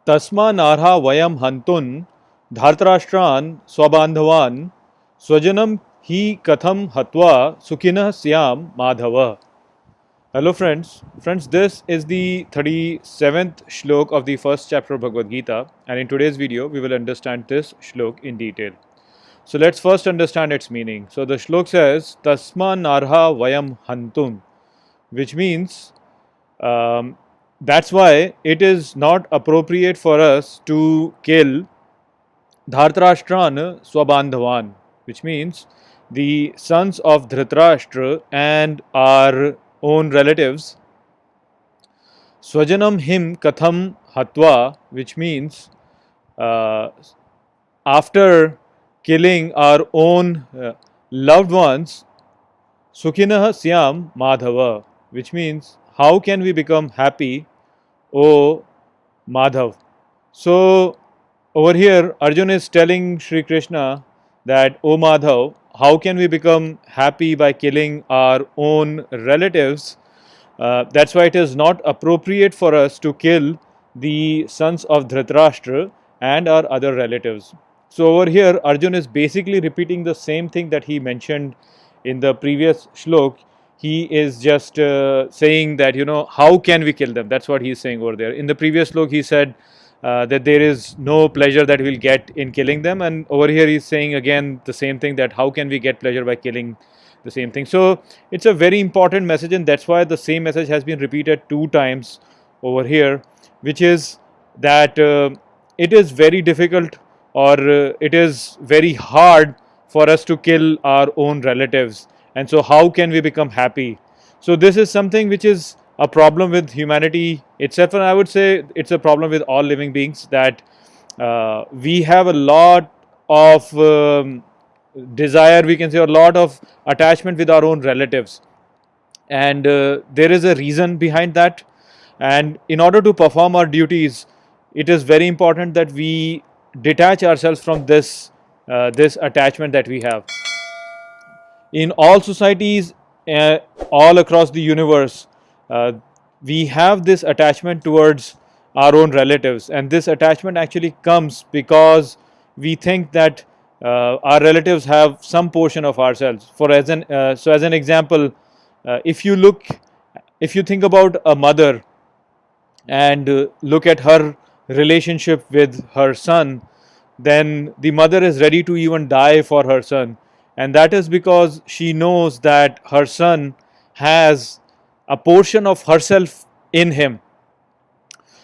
तस्मा नार्हा वयम हंतुन धार्तराष्ट्रान स्वबांधवान स्वजनम ही कथम हत्वा सुखिनः स्याम Madhav. Hello friends, this is the 37th shlok of the first chapter of Bhagavad Gita, and in today's video we will understand this shlok in detail. So let's first understand its meaning. So the shlok says Tasma Narha Vayam Hantum, which means that's why it is not appropriate for us to kill Dhartarashtrana Swabandhavan, which means the sons of Dhritarashtra and our own relatives. Swajanam him katham hatva, which means uh, after killing our own loved ones, Sukhinah Syam Madhava, which means how can we become happy, O Madhav. So over here, Arjun is telling Sri Krishna that, O Madhav, how can we become happy by killing our own relatives? That's why it is not appropriate for us to kill the sons of Dhritarashtra and our other relatives. So over here, Arjun is basically repeating the same thing that he mentioned in the previous shlok. He is just saying that, how can we kill them? That's what he's saying over there. In the previous shlok, he said that there is no pleasure that we'll get in killing them. And over here, he's saying again the same thing, that how can we get pleasure by killing the same thing. So it's a very important message, and that's why the same message has been repeated 2 times over here, which is that it is very difficult, or it is very hard for us to kill our own relatives, and so how can we become happy? So this is something which is a problem with humanity itself, and I would say it's a problem with all living beings, that we have a lot of desire, we can say, a lot of attachment with our own relatives, and there is a reason behind that. And in order to perform our duties, it is very important that we detach ourselves from this attachment that we have. In all societies, all across the universe, we have this attachment towards our own relatives, and this attachment actually comes because we think that our relatives have some portion of ourselves. As an example, if you think about a mother and look at her relationship with her son, then the mother is ready to even die for her son, and that is because she knows that her son has a portion of herself in him.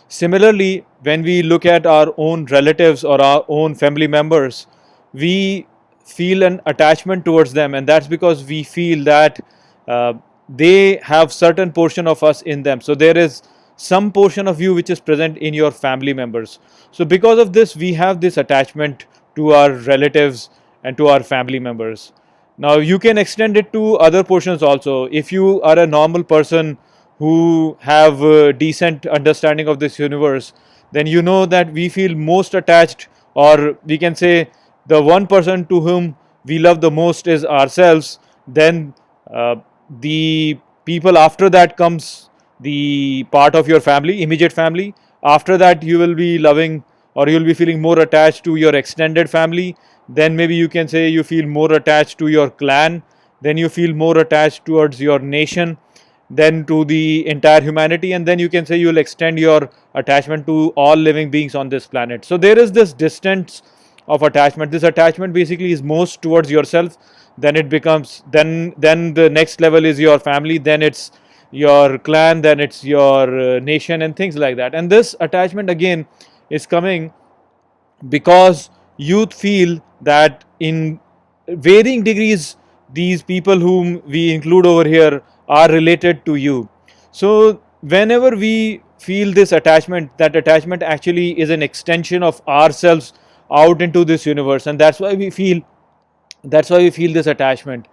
Similarly, when we look at our own relatives or our own family members, we feel an attachment towards them, and that's because we feel that they have certain portion of us in them. So there is some portion of you which is present in your family members. So because of this, we have this attachment to our relatives and to our family members. Now you can extend it to other portions also. If you are a normal person who have a decent understanding of this universe, then you know that we feel most attached, or we can say the one person to whom we love the most is ourselves. Then the people after that comes the part of your family, immediate family. After that, you will be loving, or you will be feeling more attached to your extended family. Then maybe you can say you feel more attached to your clan. Then you feel more attached towards your nation, then to the entire humanity, and then you can say you will extend your attachment to all living beings on this planet. So there is this distance of attachment. This attachment basically is most towards yourself. Then it becomes, then the next level is your family, then it's your clan, then it's your nation, and things like that. And this attachment again is coming because you feel that in varying degrees these people whom we include over here are related to you. So whenever we feel this attachment, that attachment actually is an extension of ourselves out into this universe, and that's why we feel this attachment.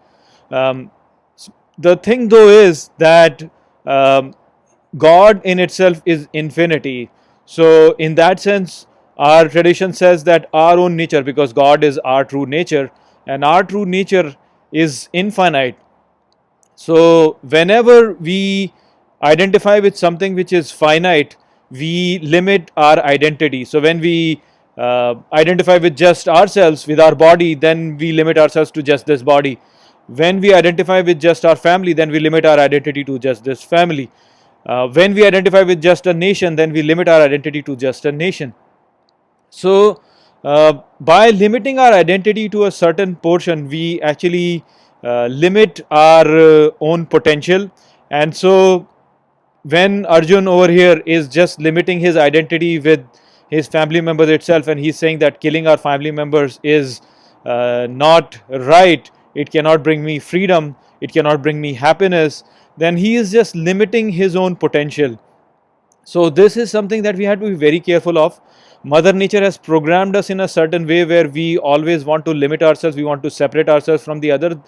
The thing though is that God in itself is infinity. So in that sense, our tradition says that our own nature, because God is our true nature, and our true nature is infinite. So whenever we identify with something which is finite, we limit our identity. So when we identify with just ourselves, with our body, then we limit ourselves to just this body. When we identify with just our family, then we limit our identity to just this family. When we identify with just a nation, then we limit our identity to just a nation. So, by limiting our identity to a certain portion, we actually limit our own potential. And so, when Arjun over here is just limiting his identity with his family members itself, and he's saying that killing our family members is not right, it cannot bring me freedom, it cannot bring me happiness, then he is just limiting his own potential. So this is something that we have to be very careful of. Mother Nature has programmed us in a certain way where we always want to limit ourselves, we want to separate ourselves from the other,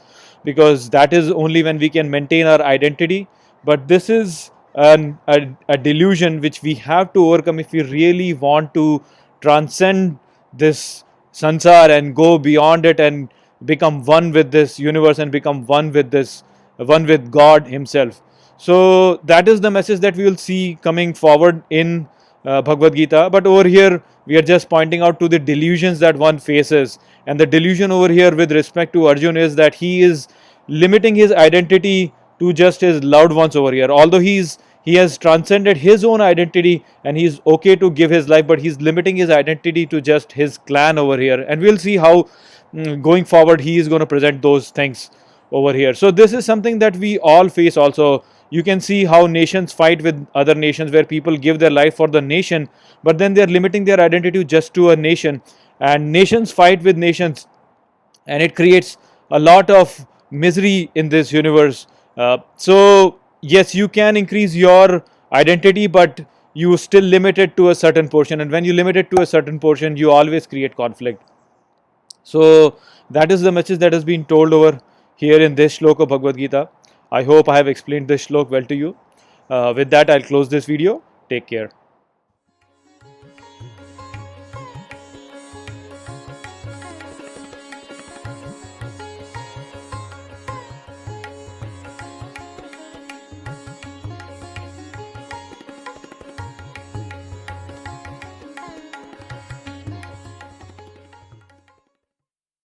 because that is only when we can maintain our identity. But this is a delusion which we have to overcome if we really want to transcend this sansar and go beyond it and become one with this universe and become one with God Himself. So that is the message that we will see coming forward in Bhagavad Gita. But over here, we are just pointing out to the delusions that one faces. And the delusion over here with respect to Arjun is that he is limiting his identity to just his loved ones over here. Although he has transcended his own identity and he's okay to give his life, but he's limiting his identity to just his clan over here. And we'll see how going forward he is going to present those things over here. So this is something that we all face also. You can see how nations fight with other nations, where people give their life for the nation, but then they are limiting their identity just to a nation. And nations fight with nations, and it creates a lot of misery in this universe. So yes, you can increase your identity, but you still limit it to a certain portion. And when you limit it to a certain portion, you always create conflict. So that is the message that has been told over here in this shlok of Bhagavad Gita. I hope I have explained this shlok well to you. With that, I'll close this video. Take care.